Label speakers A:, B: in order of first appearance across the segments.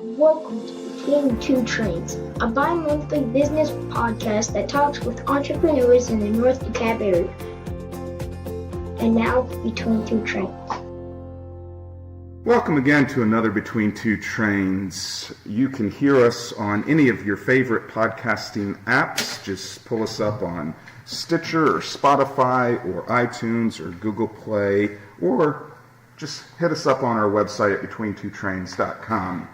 A: Welcome to Between Two Trains, a bi-monthly business podcast that talks with entrepreneurs in the North DeKalb area. And now, Between Two Trains.
B: Welcome again to another Between Two Trains. You can hear us on any of your favorite podcasting apps. Just pull us up on Stitcher or Spotify or iTunes or Google Play, or just hit us up on our website at betweentwotrains.com.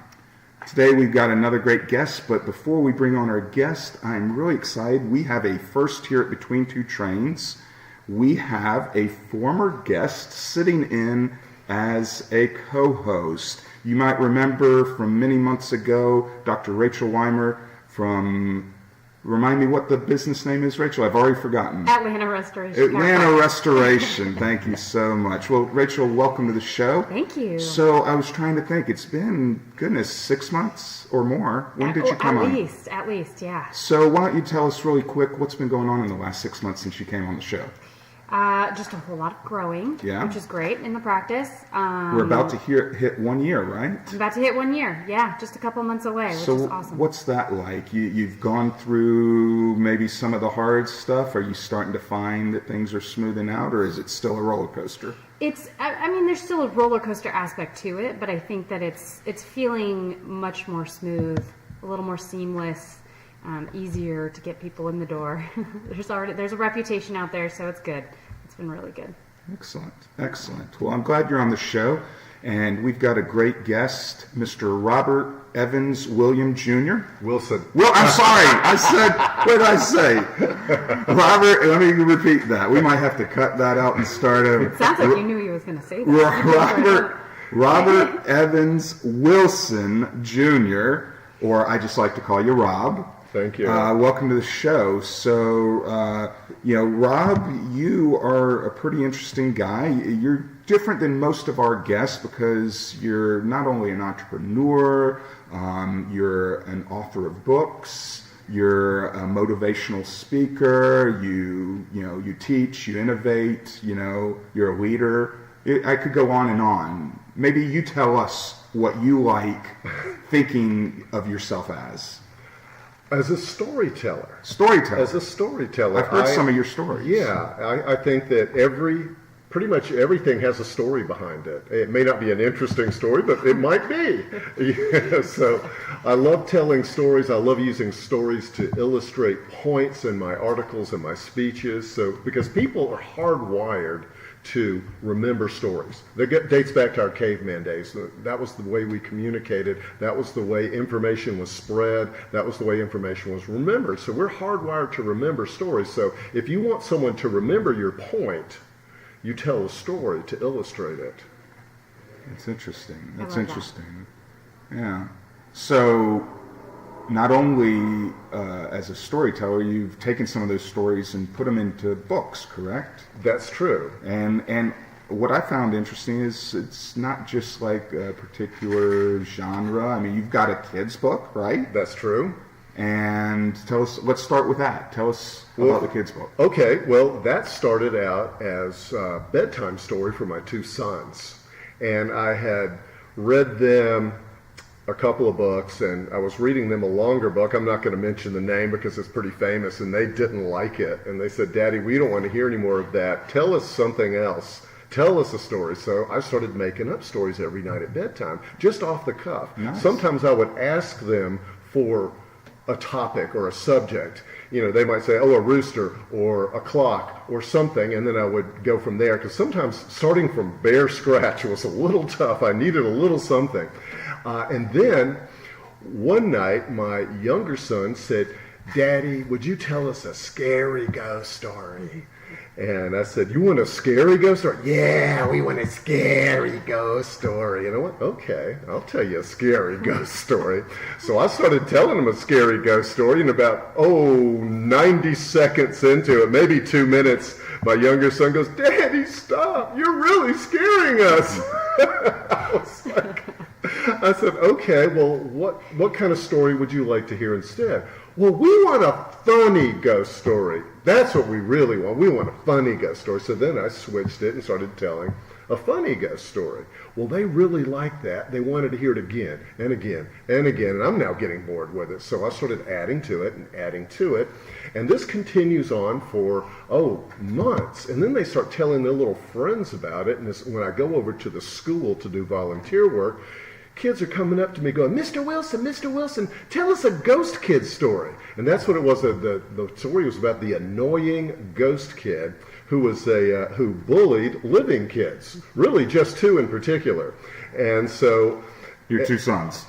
B: Today we've got another great guest, but before we bring on our guest, I'm really excited. We have a first here at Between Two Trains. We have a former guest sitting in as a co-host. You might remember from many months ago, Dr. Rachel Weimer from, remind me what the business name is, Rachel? I've already forgotten.
C: Atlanta Restoration.
B: Atlanta Restoration. Thank you so much. Well, Rachel, welcome to the show.
C: Thank you.
B: So I was trying to think. It's been, goodness, 6 months or more. When did you come on?
C: At least, yeah.
B: So why don't you tell us really quick what's been going on in the last 6 months since you came on the show?
C: Just a whole lot of growing, which is great in the practice.
B: We're about to hit 1 year, right?
C: I'm about to hit 1 year, just a couple months away, which is awesome.
B: So what's that like? You've gone through maybe some of the hard stuff. Are you starting to find that things are smoothing out, or is it still a roller coaster?
C: I mean, there's still a roller coaster aspect to it, but I think that it's feeling much more smooth, a little more seamless, easier to get people in the door. There's a reputation out there, so it's good. It's been really good. Excellent.
B: Well, I'm glad you're on the show, and we've got a great guest, Mr. Robert Evans William Jr.
D: Wilson.
B: Well, I'm sorry. What did I say? Robert, let me repeat that. We might have to cut that out and start over.
C: It sounds like you knew he was going to say that.
B: Robert Evans Wilson Jr., or I just like to call you Rob.
D: Thank you.
B: Welcome to the show. So, Rob, you are a pretty interesting guy. You're different than most of our guests because you're not only an entrepreneur, you're an author of books, you're a motivational speaker, you teach, you innovate, you're a leader. I could go on and on. Maybe you tell us what you like thinking of yourself as.
D: As a storyteller.
B: Storyteller.
D: I've
B: heard some of your stories.
D: Yeah, I think that pretty much everything has a story behind it. It may not be an interesting story, but it might be. So I love telling stories. I love using stories to illustrate points in my articles and my speeches. So because people are hardwired to remember stories. That dates back to our caveman days. That was the way we communicated. That was the way information was spread. That was the way information was remembered. So we're hardwired to remember stories. So if you want someone to remember your point, you tell a story to illustrate it.
B: That's interesting. Yeah. So not only as a storyteller, you've taken some of those stories and put them into books, correct?
D: That's true.
B: And what I found interesting is it's not just like a particular genre. I mean, you've got a kid's book, right?
D: That's true.
B: And tell us, let's start with that. Tell us about the kid's book.
D: Okay, well, that started out as a bedtime story for my two sons. And I had read them a couple of books, and I was reading them a longer book. I'm not going to mention the name because it's pretty famous, and they didn't like it. And they said, "Daddy, we don't want to hear any more of that. Tell us something else. Tell us a story." So I started making up stories every night at bedtime, just off the cuff.
B: Nice.
D: Sometimes I would ask them for a topic or a subject. They might say, a rooster or a clock or something, and then I would go from there, because sometimes starting from bare scratch was a little tough. I needed a little something. And then one night, my younger son said, "Daddy, would you tell us a scary ghost story?" And I said, "You want a scary ghost story?" "Yeah, we want a scary ghost story." And I went, "Okay, I'll tell you a scary ghost story." So I started telling him a scary ghost story, and about, 90 seconds into it, maybe 2 minutes, my younger son goes, "Daddy, stop. You're really scaring us." I said, "Okay, well, what kind of story would you like to hear instead?" "Well, we want a funny ghost story. That's what we really want. We want a funny ghost story." So then I switched it and started telling a funny ghost story. Well, they really liked that. They wanted to hear it again and again and again. And I'm now getting bored with it. So I started adding to it and adding to it. And this continues on for, months. And then they start telling their little friends about it. And when I go over to the school to do volunteer work, kids are coming up to me going, Mr. Wilson, tell us a ghost kid story. And that's what it was. The story was about the annoying ghost kid who bullied living kids, really just two in particular. And so...
B: Your two sons.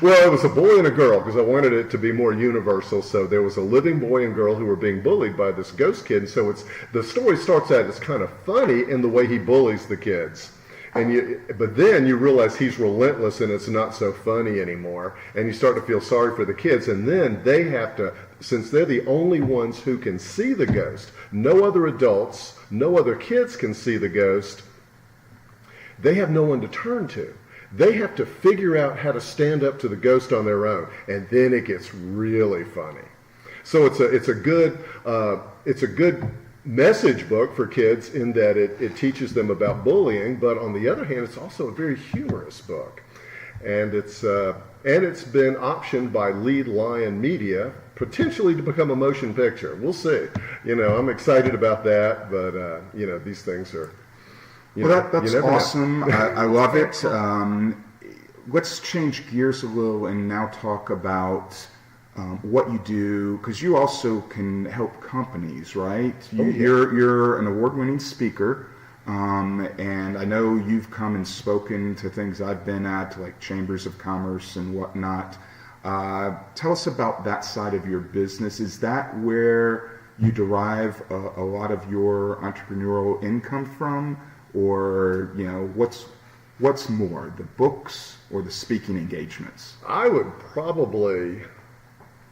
D: Well, it was a boy and a girl because I wanted it to be more universal. So there was a living boy and girl who were being bullied by this ghost kid. And so the story starts out as kind of funny in the way he bullies the kids. But then you realize he's relentless and it's not so funny anymore. And you start to feel sorry for the kids. And then they have to, since they're the only ones who can see the ghost, no other adults, no other kids can see the ghost, they have no one to turn to. They have to figure out how to stand up to the ghost on their own. And then it gets really funny. So it's a good message book for kids in that it teaches them about bullying, but on the other hand, it's also a very humorous book. And it's been optioned by Lead Lion Media, potentially to become a motion picture. We'll see. I'm excited about that, but these things are...
B: That's awesome. I love it. Let's change gears a little and now talk about what you do, because you also can help companies, right? You're an award-winning speaker, and I know you've come and spoken to things I've been at, like chambers of commerce and whatnot. Tell us about that side of your business. Is that where you derive a lot of your entrepreneurial income from? Or, what's more, the books or the speaking engagements?
D: I would probably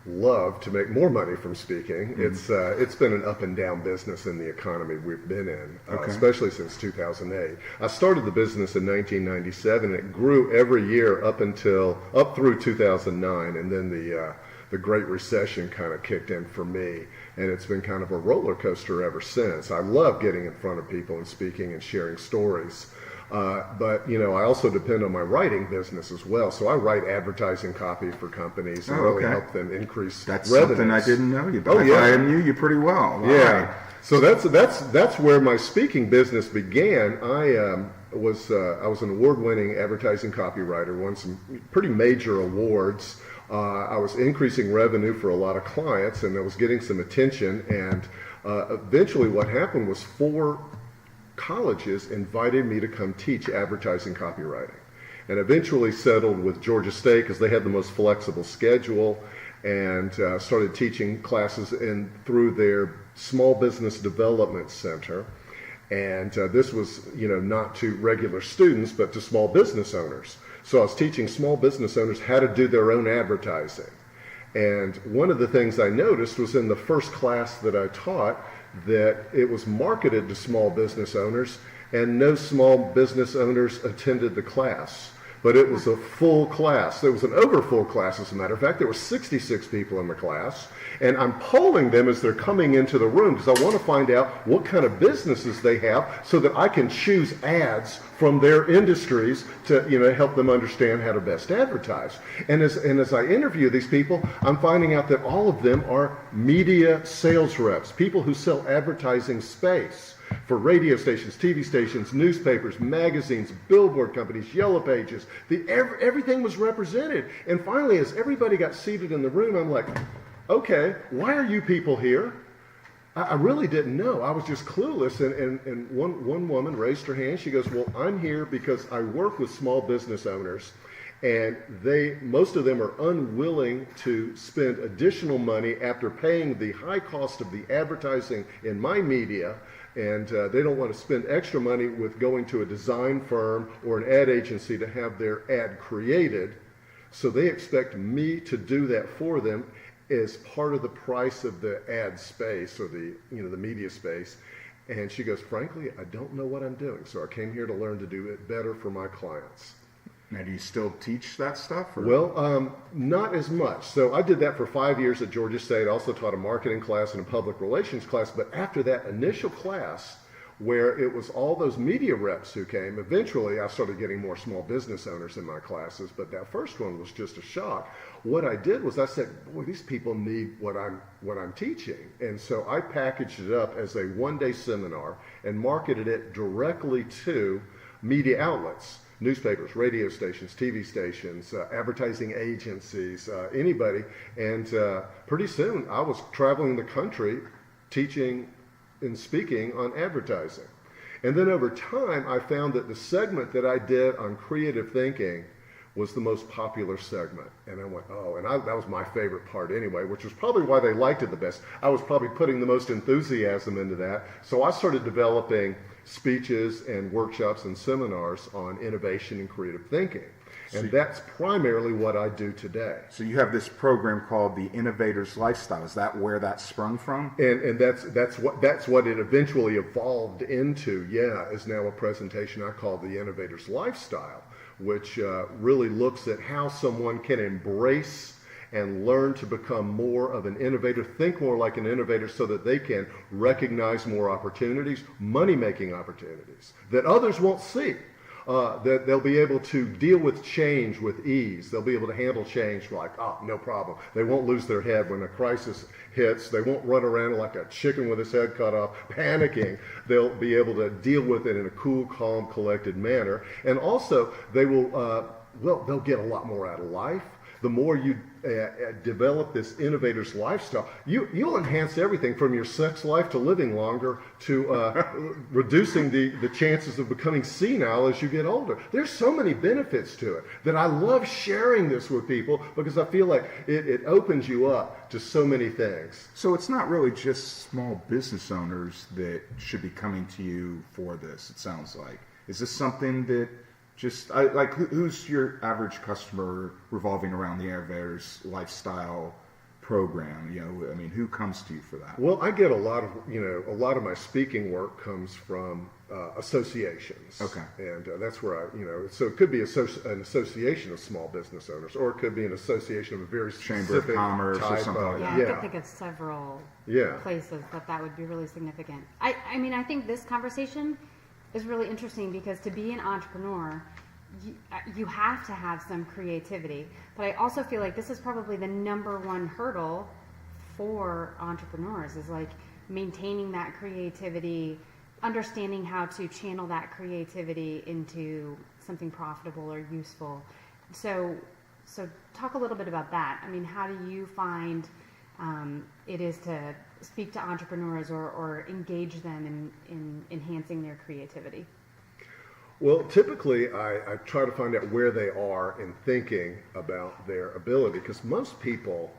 D: love to make more money from speaking. Mm-hmm. It's been an up and down business in the economy we've been in, especially since 2008. I started the business in 1997. It grew every year up through 2009, and then the Great Recession kind of kicked in for me, and it's been kind of a roller coaster ever since. I love getting in front of people and speaking and sharing stories. But I also depend on my writing business as well. So I write advertising copy for companies and really help them increase revenues. That's something
B: I didn't know you. I knew you pretty well.
D: Yeah. Right. So that's where my speaking business began. I was an award-winning advertising copywriter, won some pretty major awards. I was increasing revenue for a lot of clients, and I was getting some attention. And eventually what happened was 4 colleges invited me to come teach advertising copywriting, and eventually settled with Georgia State because they had the most flexible schedule, and started teaching classes through their Small Business Development Center. And this was, not to regular students, but to small business owners. So I was teaching small business owners how to do their own advertising. And one of the things I noticed was in the first class that I taught that it was marketed to small business owners, and no small business owners attended the class. But it was a full class. It was an overfull class, as a matter of fact. There were 66 people in the class. And I'm polling them as they're coming into the room because I want to find out what kind of businesses they have so that I can choose ads from their industries to help them understand how to best advertise. And as I interview these people, I'm finding out that all of them are media sales reps, people who sell advertising space for radio stations, TV stations, newspapers, magazines, billboard companies, yellow pages. Everything was represented. And finally, as everybody got seated in the room, I'm like, okay, why are you people here? I really didn't know. I was just clueless. And one woman raised her hand. She goes, well, I'm here because I work with small business owners, and most of them are unwilling to spend additional money after paying the high cost of the advertising in my media. And they don't want to spend extra money with going to a design firm or an ad agency to have their ad created. So they expect me to do that for them as part of the price of the ad space or the media space. And she goes, frankly, I don't know what I'm doing. So I came here to learn to do it better for my clients.
B: Now, do you still teach that stuff? Or?
D: Well, not as much. So I did that for 5 years at Georgia State. I also taught a marketing class and a public relations class. But after that initial class, where it was all those media reps who came. Eventually, I started getting more small business owners in my classes, but that first one was just a shock. What I did was I said, boy, these people need what I'm teaching. And so I packaged it up as a one-day seminar and marketed it directly to media outlets. Newspapers, radio stations, TV stations, advertising agencies, anybody. And pretty soon I was traveling the country teaching and speaking on advertising. And then over time I found that the segment that I did on creative thinking was the most popular segment. And I went, that was my favorite part anyway, which was probably why they liked it the best. I was probably putting the most enthusiasm into that. So I started developing speeches and workshops and seminars on innovation and creative thinking. And that's primarily what I do today.
B: So you have this program called the Innovator's Lifestyle. Is that where that sprung from?
D: And that's what it eventually evolved into. Yeah, is now a presentation I call the Innovator's Lifestyle, which really looks at how someone can embrace and learn to become more of an innovator, think more like an innovator so that they can recognize more opportunities, money-making opportunities that others won't see. That they'll be able to deal with change with ease. They'll be able to handle change like, no problem. They won't lose their head when a crisis hits. They won't run around like a chicken with his head cut off, panicking. They'll be able to deal with it in a cool, calm, collected manner. And also, they will, they'll get a lot more out of life. The more you develop this innovator's lifestyle, you'll enhance everything from your sex life to living longer to reducing the chances of becoming senile as you get older. There's so many benefits to it that I love sharing this with people because I feel like it opens you up to so many things.
B: So it's not really just small business owners that should be coming to you for this, it sounds like. Is this something that who's your average customer revolving around the Innovator's Lifestyle program? Who comes to you for that?
D: Well, I get a lot of my speaking work comes from associations.
B: Okay.
D: And that's where so it could be an association of small business owners, or it could be an association of a very specific
B: Chamber of Commerce or something like that.
C: I could think of several places that would be really significant. I think this conversation is really interesting because to be an entrepreneur, you have to have some creativity. But I also feel like this is probably the number one hurdle for entrepreneurs is like maintaining that creativity, understanding how to channel that creativity into something profitable or useful. So talk a little bit about that. How do you find it is to speak to entrepreneurs or engage them in enhancing their creativity?
D: Well, typically I try to find out where they are in thinking about their ability, because most people,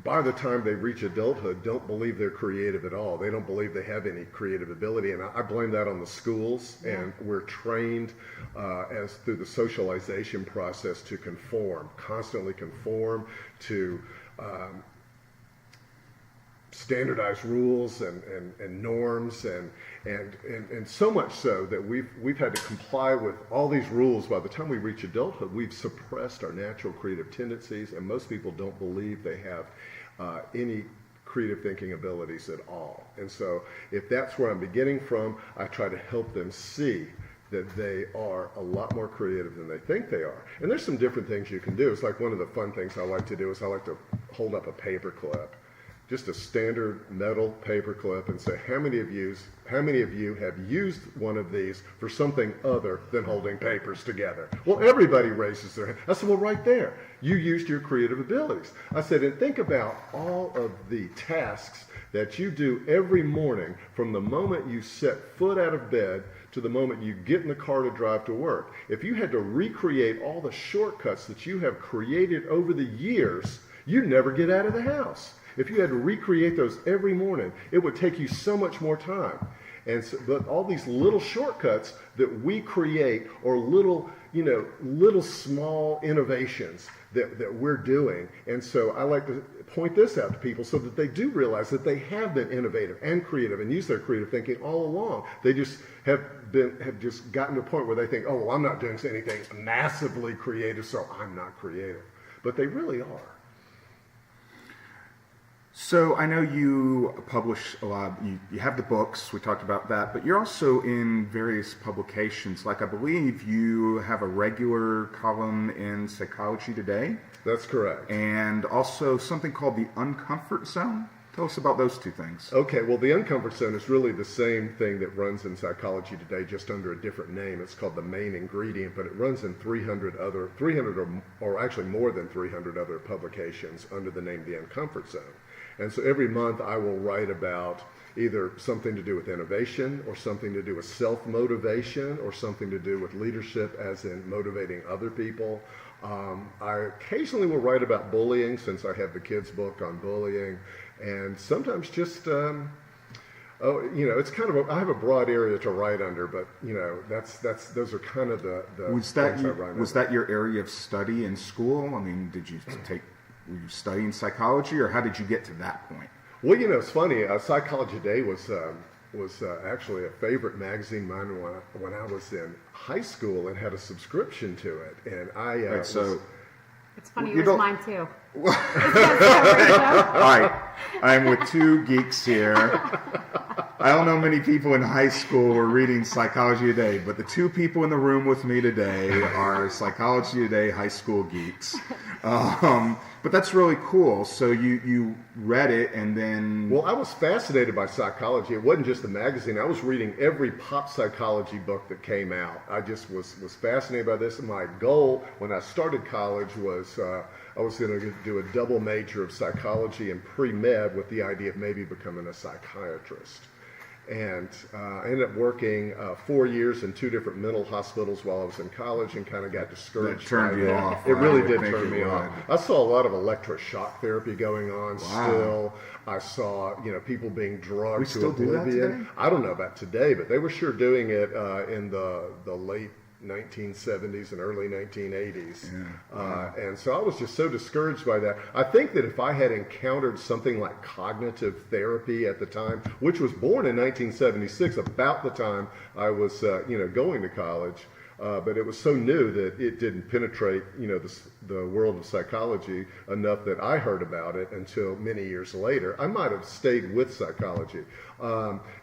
D: by the time they reach adulthood, don't believe they're creative at all. They don't believe they have any creative ability, and I blame that on the schools. And we're trained as through the socialization process to constantly conform to standardized rules and norms and so much so that we've had to comply with all these rules. By the time we reach adulthood, we've suppressed our natural creative tendencies, and most people don't believe they have any creative thinking abilities at all. And so if that's where I'm beginning from, I try to help them see that they are a lot more creative than they think they are. And there's some different things you can do. It's like one of the fun things I like to do is I like to hold up a paper clip, just a standard metal paper clip, and say, how many of you have used one of these for something other than holding papers together? Well, everybody raises their hand. I said, well, right there, you used your creative abilities. I said, and think about all of the tasks that you do every morning from the moment you set foot out of bed to the moment you get in the car to drive to work. If you had to recreate all the shortcuts that you have created over the years, you'd never get out of the house. If you had to recreate those every morning, it would take you so much more time. And so, but all these little shortcuts that we create, or little small innovations that we're doing. And so I like to point this out to people so that they do realize that they have been innovative and creative and used their creative thinking all along. They just have just gotten to a point where they think, oh, well, I'm not doing anything massively creative, so I'm not creative. But they really are.
B: So I know you publish a lot. You have the books. We talked about that, but you're also in various publications. Like I believe you have a regular column in Psychology Today,
D: That's correct.
B: and also something called the Uncomfort Zone. Tell us about those two things.
D: Okay, well, the uncomfort zone is really the same thing that runs in Psychology Today, just under a different name. It's called the main ingredient, but it runs in 300 or actually more than 300 other publications under the name the Uncomfort Zone. And so every month I will write about either something to do with innovation or something to do with self-motivation or something to do with leadership, as in motivating other people. I occasionally will write about bullying, since I have the kids' book on bullying, and sometimes just, it's kind of I have a broad area to write under, but those are kind of the
B: Was
D: things I write
B: that
D: under.
B: your area of study in school? I mean, were you studying psychology, or how did you get to that point?
D: Well, it's funny. Psychology Today was actually a favorite magazine of mine when I was in high school and had a subscription to it. And
B: Right, so
C: It's funny,
B: You
C: it was
B: don't-
C: mine too.
B: all right, I'm with two geeks here. I don't know many people in high school were reading Psychology Today, but the two people in the room with me today are Psychology Today high school geeks. But that's really cool. So you read it, and then
D: Well, I was fascinated by psychology. It wasn't just the magazine. I was reading every pop psychology book that came out. I just was fascinated by this. And my goal when I started college was I was going to do a double major of psychology and pre-med with the idea of maybe becoming a psychiatrist. And I ended up working 4 years in 2 different mental hospitals while I was in college, and kind of got discouraged.
B: That turned
D: by
B: you
D: that.
B: off,
D: It
B: right?
D: really
B: I
D: did
B: think
D: turn
B: it
D: me
B: would.
D: off. I saw a lot of electroshock therapy going on
B: Wow.
D: still. I saw people being drugged
B: We
D: to
B: still do that
D: oblivion.
B: today?
D: I don't know about today, but they were sure doing it in the late 1970s and early 1980s. And so I was just so discouraged by that. I think that if I had encountered something like cognitive therapy at the time, which was born in 1976, about the time I was going to college, but it was so new that it didn't penetrate the world of psychology enough that I heard about it until many years later. I might have stayed with psychology.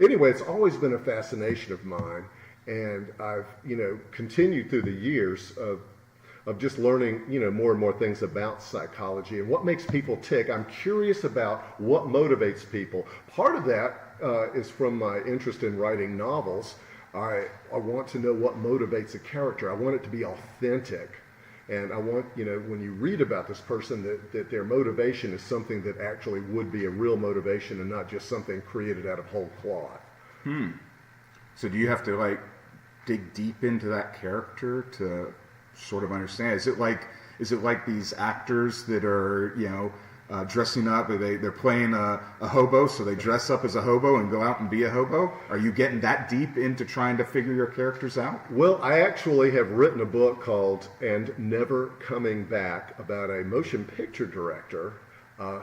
D: Anyway, it's always been a fascination of mine. And I've, continued through the years of just learning, more and more things about psychology and what makes people tick. I'm curious about what motivates people. Part of that is from my interest in writing novels. I want to know what motivates a character. I want it to be authentic. And I want, when you read about this person, that their motivation is something that actually would be a real motivation and not just something created out of whole cloth.
B: So do you have to dig deep into that character to sort of understand? Is it like these actors that are dressing up? They're playing a hobo, so they dress up as a hobo and go out and be a hobo? Are you getting that deep into trying to figure your characters out?
D: Well, I actually have written a book called "And Never Coming Back" about a motion picture director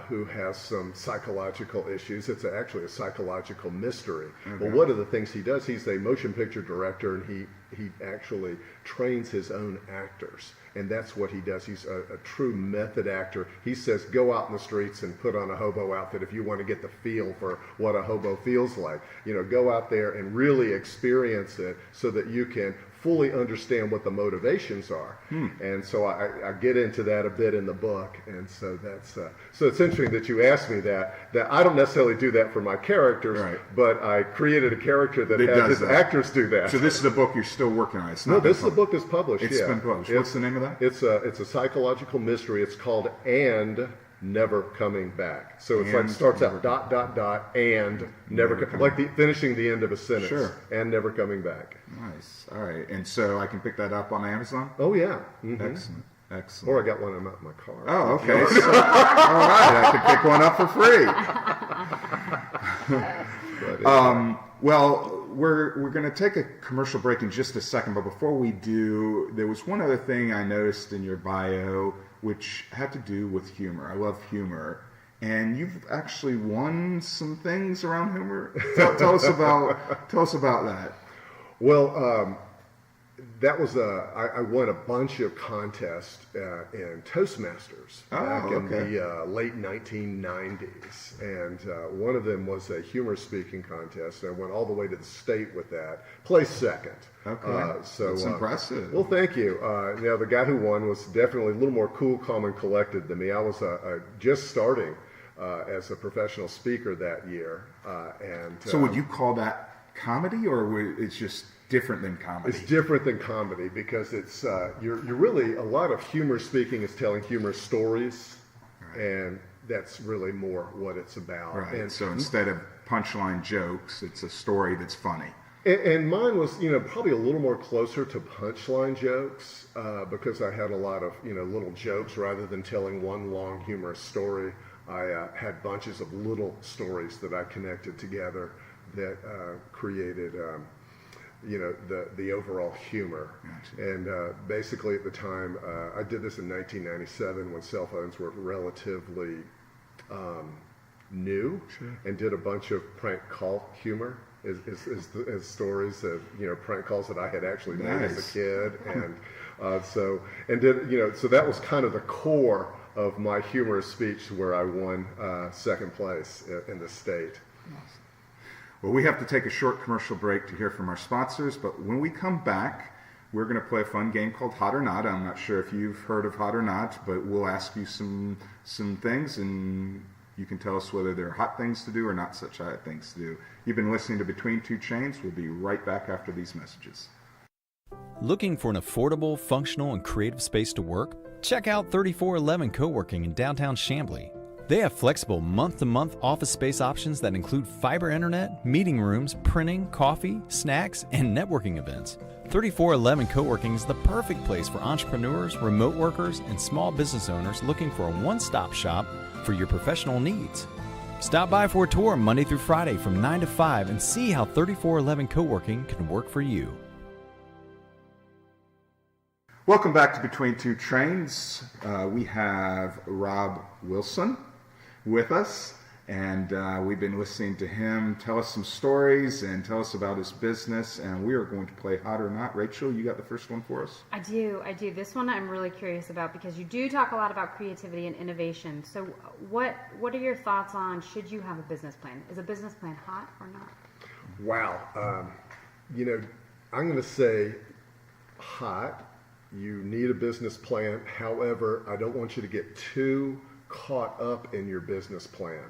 D: who has some psychological issues. It's actually a psychological mystery.
B: Okay.
D: Well, one of the things he does, he's a motion picture director, and he actually trains his own actors. And that's what he does. He's a true method actor. He says, go out in the streets and put on a hobo outfit if you want to get the feel for what a hobo feels like. Go out there and really experience it so that you can fully understand what the motivations are. And so I get into that a bit in the book. And so that's so it's interesting that you asked me that I don't necessarily do that for my characters,
B: Right.
D: but I created a character that
B: It
D: had
B: does
D: his
B: that.
D: actors do that.
B: So this is a book you're still working on. It's not
D: No,
B: been
D: this
B: published.
D: book is published.
B: It's
D: yeah.
B: been published. What's the name of that?
D: It's a psychological mystery. It's called "And Never Coming Back." So it's
B: And
D: starts
B: never
D: out ... and never
B: coming
D: like finishing the end of a sentence.
B: Sure.
D: And never coming back.
B: Nice. All right. And so I can pick that up on Amazon?
D: Oh yeah. Mhm.
B: Excellent. Excellent.
D: Or I got one of them out in my car.
B: Oh, okay. So, all right. I can pick one up for free. Well, we're going to take a commercial break in just a second, but before we do, there was one other thing I noticed in your bio which had to do with humor. I love humor, and you've actually won some things around humor. Tell us about that.
D: Well, that was I won a bunch of contests in Toastmasters back in the late 1990s, and one of them was a humor speaking contest. I went all the way to the state with that. Placed second.
B: Okay,
D: so
B: that's impressive.
D: Well, thank you. Now the guy who won was definitely a little more cool, calm, and collected than me. I was just starting as a professional speaker that year, and
B: so would you call that comedy, or it's just different than comedy?
D: It's different than comedy because it's you're really, a lot of humor speaking is telling humorous stories,
B: right.
D: And that's really more what it's about.
B: Right.
D: And
B: so instead of punchline jokes, it's a story that's funny.
D: And mine was, probably a little more closer to punchline jokes because I had a lot of, little jokes rather than telling one long humorous story. I had bunches of little stories that I connected together that created, the overall humor.
B: Gotcha.
D: And basically at the time, I did this in 1997 when cell phones were relatively new,
B: Sure.
D: and did a bunch of prank call humor as stories of prank calls that I had actually made as a kid, and so that was kind of the core of my humorous speech, where I won second place in the state.
B: Awesome. Well, we have to take a short commercial break to hear from our sponsors, but when we come back, we're going to play a fun game called Hot or Not. I'm not sure if you've heard of Hot or Not, but we'll ask you some things, and you can tell us whether they're hot things to do or not such hot things to do. You've been listening to Between Two Chains. We'll be right back after these messages.
E: Looking for an affordable, functional, and creative space to work? Check out 3411 Co-working in downtown Chamblee. They have flexible month-to-month office space options that include fiber internet, meeting rooms, printing, coffee, snacks, and networking events. 3411 Co-working is the perfect place for entrepreneurs, remote workers, and small business owners looking for a one-stop shop for your professional needs. Stop by for a tour Monday through Friday from 9 to 5 and see how 3411 Co-working can work for you.
B: Welcome back to Between Two Trains. We have Rob Wilson with us, and we've been listening to him tell us some stories and tell us about his business, and we are going to play Hot or Not. Rachel, you got the first one for us?
C: I do. This one I'm really curious about because you do talk a lot about creativity and innovation. So what are your thoughts on, should you have a business plan? Is a business plan hot or not?
D: Wow. I'm going to say hot. You need a business plan. However, I don't want you to get too caught up in your business plan.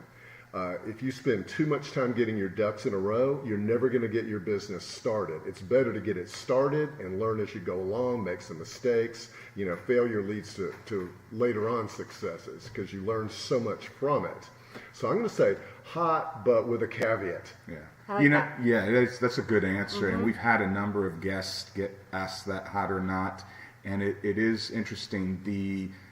D: If you spend too much time getting your ducks in a row, you're never going to get your business started. It's better to get it started and learn as you go along, make some mistakes. Failure leads to later on successes because you learn so much from it. So I'm going to say hot, but with a caveat.
B: Yeah.
C: That.
B: That's a good answer. Mm-hmm. And we've had a number of guests get asked that, hot or not. And it is interesting.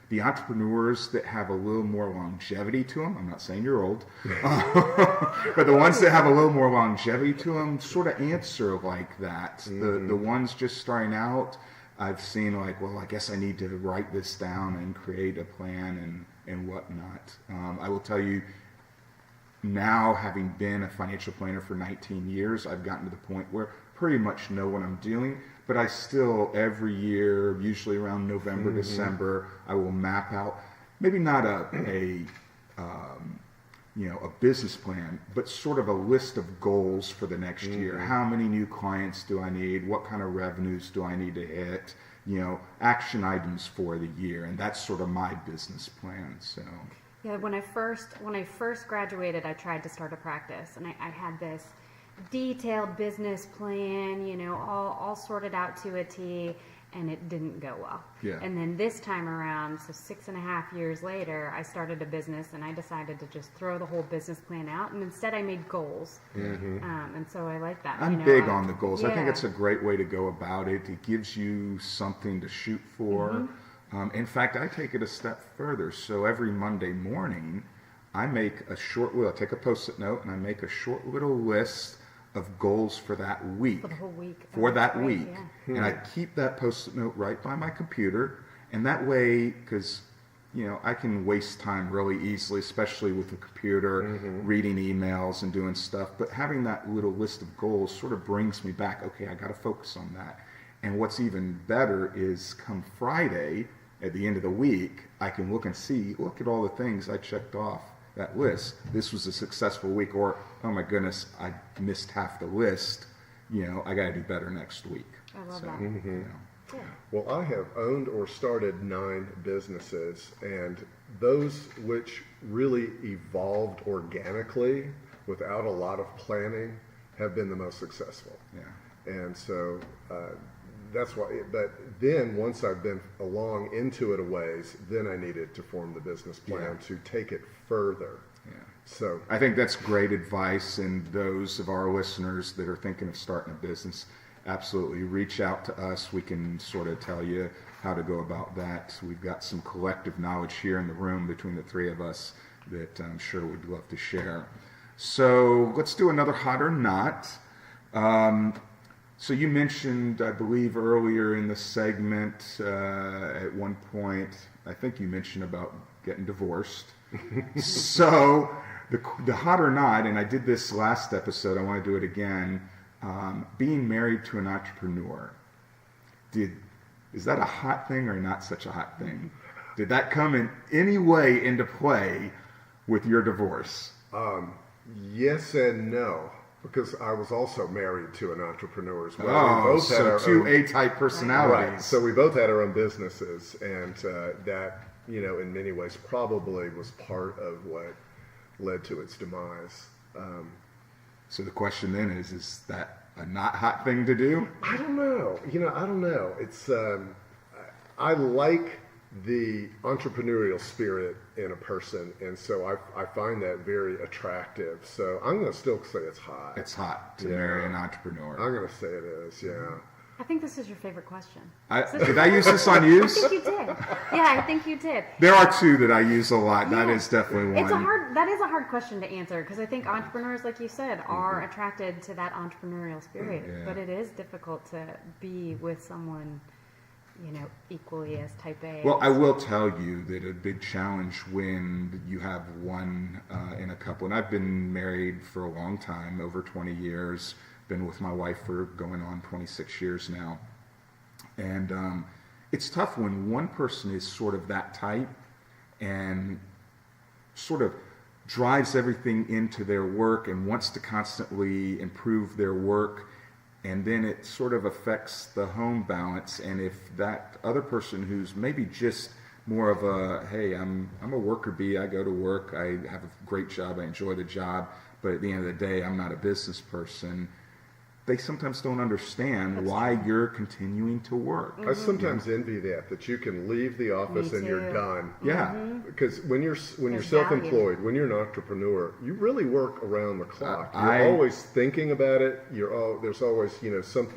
B: The entrepreneurs that have a little more longevity to them, I'm not saying you're old, but the ones that have a little more longevity to them sort of answer like that. Mm-hmm. The ones just starting out, I've seen like, well, I guess I need to write this down and create a plan and whatnot. I will tell you, now having been a financial planner for 19 years, I've gotten to the point where pretty much know what I'm doing, but I still, every year, usually around November, mm-hmm. December, I will map out, maybe not a business plan, but sort of a list of goals for the next mm-hmm. year. How many new clients do I need? What kind of revenues do I need to hit? Action items for the year, and that's sort of my business plan. So.
C: Yeah, when I first graduated, I tried to start a practice, and I had this detailed business plan, all sorted out to a T, and it didn't go well.
B: Yeah.
C: And then this time around, so 6.5 years later, I started a business, and I decided to just throw the whole business plan out, and instead I made goals. Mm-hmm. And so I like that.
B: I'm big on the goals.
C: Yeah.
B: I think it's a great way to go about it. It gives you something to shoot for. Mm-hmm. In fact, I take it a step further. So every Monday morning, I make I take a Post-it note, and I make a short little list of goals for that week.
C: For the whole week.
B: For that week.
C: Yeah.
B: And I keep that Post-it note right by my computer. And that way, because, I can waste time really easily, especially with the computer, mm-hmm. reading emails and doing stuff. But having that little list of goals sort of brings me back, okay, I got to focus on that. And what's even better is come Friday, at the end of the week, I can look and see, look at all the things I checked off that list. This was a successful week, or, oh my goodness, I missed half the list. I got to do better next week.
C: I love that.
D: Mm-hmm.
C: Yeah.
D: Well, I have owned or started 9 businesses, and those which really evolved organically without a lot of planning have been the most successful.
B: Yeah.
D: And so that's why, but then once I've been along into it a ways, then I needed to form the business plan to take it further.
B: Yeah.
D: So
B: I think that's great advice, and those of our listeners that are thinking of starting a business, absolutely reach out to us. We can sort of tell you how to go about that. We've got some collective knowledge here in the room between the 3 of us that I'm sure we'd love to share. So let's do another hot or not. So you mentioned, I believe earlier in the segment, at one point, I think you mentioned about getting divorced. So the hot or not, and I did this last episode, I want to do it again, being married to an entrepreneur. Is that a hot thing or not such a hot thing? Did that come in any way into play with your divorce?
D: yes and no, because I was also married to an entrepreneur as well.
B: Oh,
D: We both had
B: so
D: our
B: 2
D: own-
B: A-type personalities.
D: Right. So we both had our own businesses, and that, in many ways, probably was part of what led to its demise.
B: So the question then is that a not hot thing to do?
D: I don't know. I don't know. It's I like the entrepreneurial spirit in a person, and so I find that very attractive. So I'm going to still say it's hot.
B: It's hot to marry an entrepreneur.
D: I'm going to say it is. Yeah.
C: I think this is your favorite question.
B: Did I use this on you?
C: I think you did. Yeah, I think you did.
B: There are 2 that I use a lot. That
C: Yeah.
B: is definitely one.
C: That is a hard question to answer, because I think entrepreneurs, like you said, are attracted to that entrepreneurial spirit.
B: Yeah.
C: But it is difficult to be with someone, equally as type A.
B: Well, I will tell you that a big challenge when you have one in a couple, and I've been married for a long time, over 20 years, been with my wife for going on 26 years now. And it's tough when one person is sort of that type and sort of drives everything into their work and wants to constantly improve their work, and then it sort of affects the home balance. And if that other person who's maybe just more of a, hey, I'm a worker bee, I go to work, I have a great job, I enjoy the job, but at the end of the day, I'm not a business person, they sometimes don't understand why you're continuing to work.
D: I sometimes envy that you can leave the office
C: Me
D: and you're
C: too.
D: done.
B: Yeah.
D: Because when you're
C: There's
D: self-employed, when you're an entrepreneur, you really work around the clock. You're
B: I-
D: always thinking about it. There's always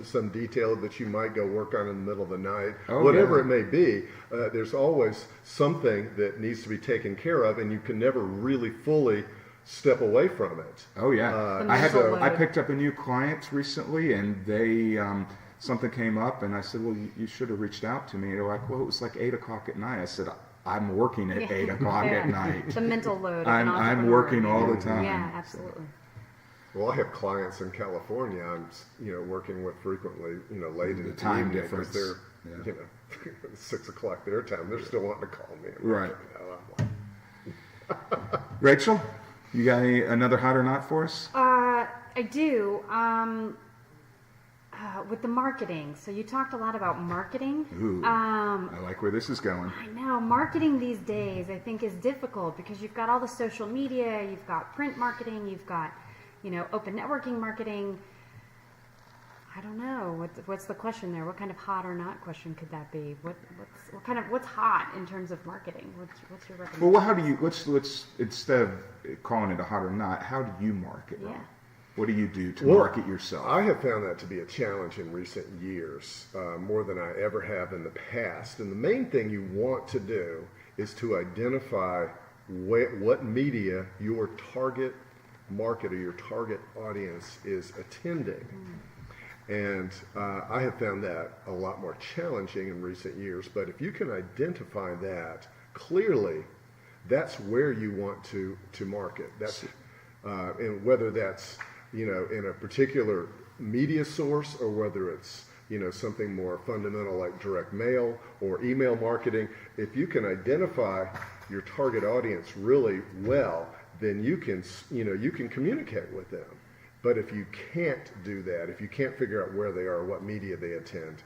D: some detail that you might go work on in the middle of the night,
B: Oh,
D: whatever
B: yeah.
D: it may be. There's always something that needs to be taken care of, and you can never really fully step away from it.
B: Oh yeah,
C: The
B: I
C: mental
B: I
C: load.
B: picked up a new client recently, and they something came up, and I said, "Well, you should have reached out to me." And they're like, "Well, it was like 8 o'clock at night." I said, "I'm working at 8 o'clock
C: Yeah.
B: at night.
C: The mental load. Of
B: I'm
C: an
B: I'm
C: entrepreneur.
B: working all the time."
C: Yeah, absolutely.
D: Well, I have clients in California I'm working with frequently, late in
B: The
D: the
B: time
D: evening,
B: difference.
D: because they're,
B: Yeah.
D: 6 o'clock their time. They're still wanting to call me.
B: Right.
D: I'm like,
B: Rachel, you got another hot or not for us?
C: I do. With the marketing. So you talked a lot about marketing.
B: Ooh, I like where this is going.
C: I know marketing these days I think is difficult because you've got all the social media, you've got print marketing, you've got, open networking marketing. I don't know. What's the question there? What kind of hot or not question could that be? What's hot in terms of marketing? What's your recommendation?
B: Well, how do you let's instead of calling it a hot or not, how do you market?
C: Yeah.
B: What do you do to
D: Well,
B: market yourself?
D: I have found that to be a challenge in recent years, more than I ever have in the past. And the main thing you want to do is to identify what media your target market or your target audience is attending. And I have found that a lot more challenging in recent years. But if you can identify that clearly, that's where you want to market. That's and whether that's in a particular media source or whether it's something more fundamental like direct mail or email marketing. If you can identify your target audience really well, then you can communicate with them. But if you can't do that, if you can't figure out where they are, what media they attend,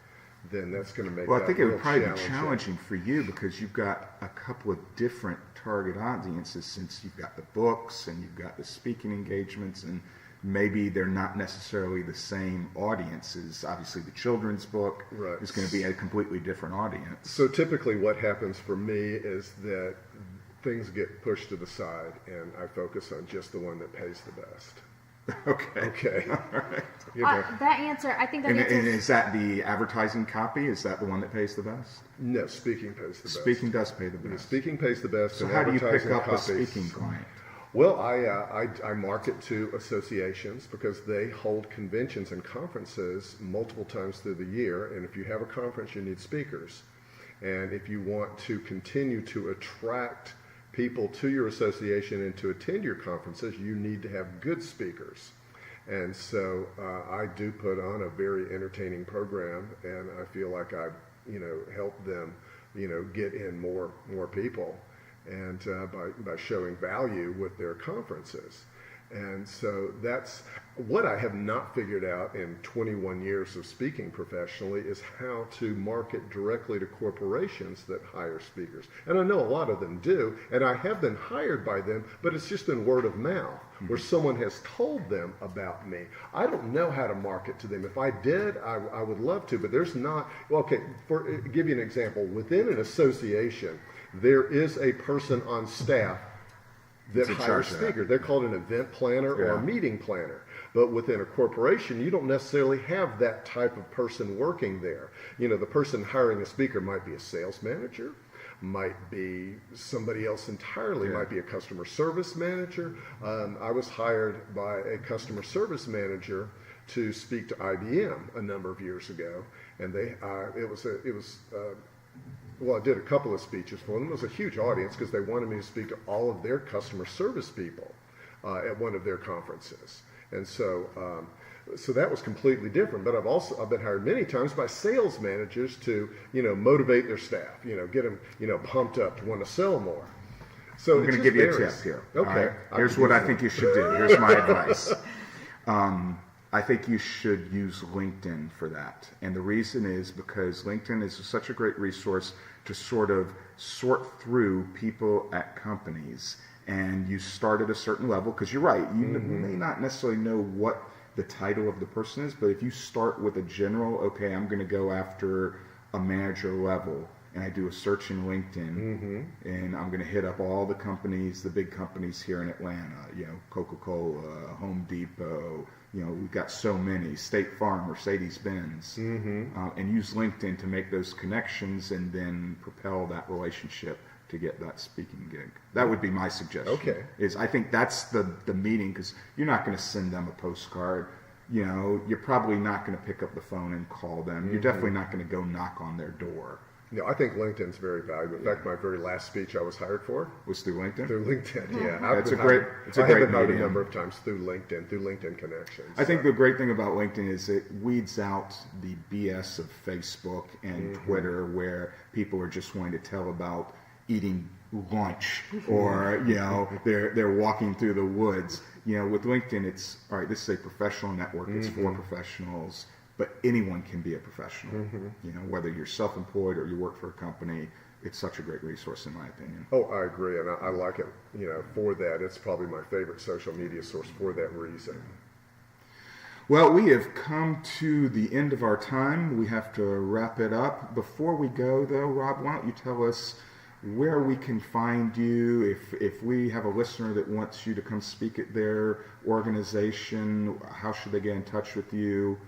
D: then that's going to make
B: Well, I think it would probably
D: challenging.
B: be challenging for you because you've got a couple of different target audiences, since you've got the books and you've got the speaking engagements, and maybe they're not necessarily the same audiences. Obviously, the children's book is going to be a completely different audience.
D: So typically what happens for me is that things get pushed to the side and I focus on just the one that pays the best. Okay. All right.
C: That answer, I think that
B: And
C: answer.
B: is that the advertising copy? Is that the one that pays the best?
D: No, speaking pays the best.
B: Speaking does pay the best.
D: Speaking pays the best.
B: So
D: and
B: how do you pick
D: advertising
B: up a
D: copies.
B: speaking client?
D: Well, I market to associations because they hold conventions and conferences multiple times through the year. And if you have a conference, you need speakers. And if you want to continue to attract people to your association and to attend your conferences, you need to have good speakers. And so I do put on a very entertaining program, and I feel like I, help them, get in more people, and by showing value with their conferences. And so that's what I have not figured out in 21 years of speaking professionally, is how to market directly to corporations that hire speakers. And I know a lot of them do, and I have been hired by them, but it's just been word of mouth, where someone has told them about me. I don't know how to market to them. If I did, I would love to, but there's not. Okay, give you an example. Within an association, there is a person on staff that hires speakers. They're called an event planner or a meeting planner. But within a corporation, you don't necessarily have that type of person working there. The person hiring a speaker might be a sales manager, might be somebody else entirely, might be a customer service manager. I was hired by a customer service manager to speak to IBM a number of years ago, and I did a couple of speeches for them. It was a huge audience because they wanted me to speak to all of their customer service people at one of their conferences. And so that was completely different. But I've been hired many times by sales managers to, motivate their staff, get them, pumped up to want to sell more. So
B: I'm going to give you a tip here.
D: Okay.
B: Right? Here's what I think you should do. Here's my advice. I think you should use LinkedIn for that. And the reason is because LinkedIn is such a great resource to sort through people at companies. And you start at a certain level, because you're right, you may not necessarily know what the title of the person is, but if you start with a general, okay, I'm going to go after a manager level, and I do a search in LinkedIn, and I'm going to hit up all the companies, the big companies here in Atlanta, Coca-Cola, Home Depot, we've got so many, State Farm, Mercedes-Benz, and use LinkedIn to make those connections and then propel that relationship to get that speaking gig. That would be my suggestion.
D: Okay.
B: I think that's the meeting, because you're not going to send them a postcard. You're probably not going to pick up the phone and call them. You're definitely not going to go knock on their door.
D: No, I think LinkedIn's very valuable. In fact, my very last speech I was hired for
B: was through LinkedIn.
D: Through LinkedIn, yeah.
B: I have been hired
D: a number of times through LinkedIn connections.
B: I think the great thing about LinkedIn is it weeds out the BS of Facebook and Twitter, where people are just wanting to tell about eating lunch or they're walking through the woods. With LinkedIn, it's all right. This is a professional network. It's for professionals. But anyone can be a professional, whether you're self-employed or you work for a company. It's such a great resource, in my opinion.
D: Oh, I agree, and I like it. For that, it's probably my favorite social media source for that reason.
B: Well, we have come to the end of our time. We have to wrap it up. Before we go, though, Rob, why don't you tell us where we can find you if we have a listener that wants you to come speak at their organization? How should they get in touch with you?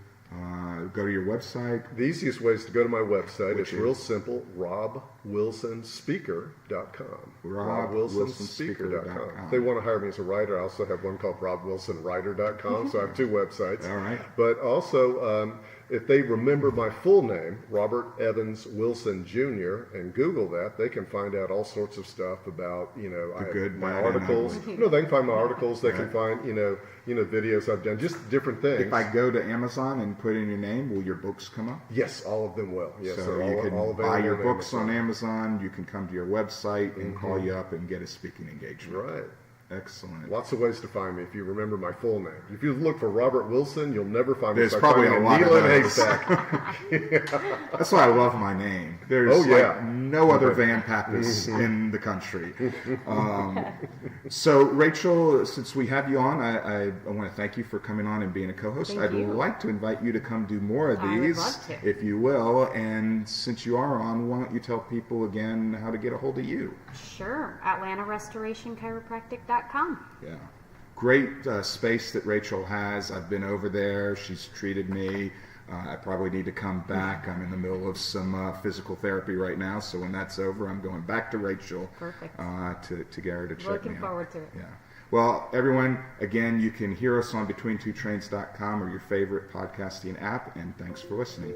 B: Go to your website.
D: The easiest way is to go to my website. It's real simple, robwilsonspeaker.com. robwilsonspeaker.com. If they want to hire me as a writer, I also have one called robwilsonwriter.com, so I have two websites.
B: All right.
D: But also, if they remember my full name, Robert Evans Wilson Jr., and Google that, they can find out all sorts of stuff about, I
B: good,
D: my
B: bad, and
D: articles.
B: ugly.
D: They can find my articles. They can find, videos I've done, just different things.
B: If I go to Amazon and put in your name, will your books come up?
D: Yes, all of them will. Yes,
B: So
D: they're
B: you can
D: all
B: buy your
D: available
B: books on Amazon. You can come to your website and call you up and get a speaking engagement.
D: Right.
B: Excellent.
D: Lots of ways to find me if you remember my full name. If you look for Robert Wilson, you'll never find me.
B: There's
D: It's
B: probably
D: finding
B: a lot of
D: needle in a
B: those.
D: haystack.
B: That's why I love my name. There's
D: Oh, yeah.
B: no other Van Pappas in the country. So, Rachel, since we have you on, I want to thank you for coming on and being a co-host.
C: Thank
B: I'd
C: you.
B: like to invite you to come do more of
C: I would
B: these,
C: love to.
B: if you will. And since you are on, why don't you tell people again how to get a hold of you?
C: Sure. AtlantaRestorationChiropractic.com.
B: Yeah. Great space that Rachel has. I've been over there. She's treated me. I probably need to come back. I'm in the middle of some physical therapy right now, so when that's over, I'm going back to Rachel.
C: Perfect.
B: To get her to check
C: Looking
B: me out.
C: forward to it.
B: Yeah. Well, everyone, again, you can hear us on BetweenTwoTrains.com or your favorite podcasting app, and thanks for listening.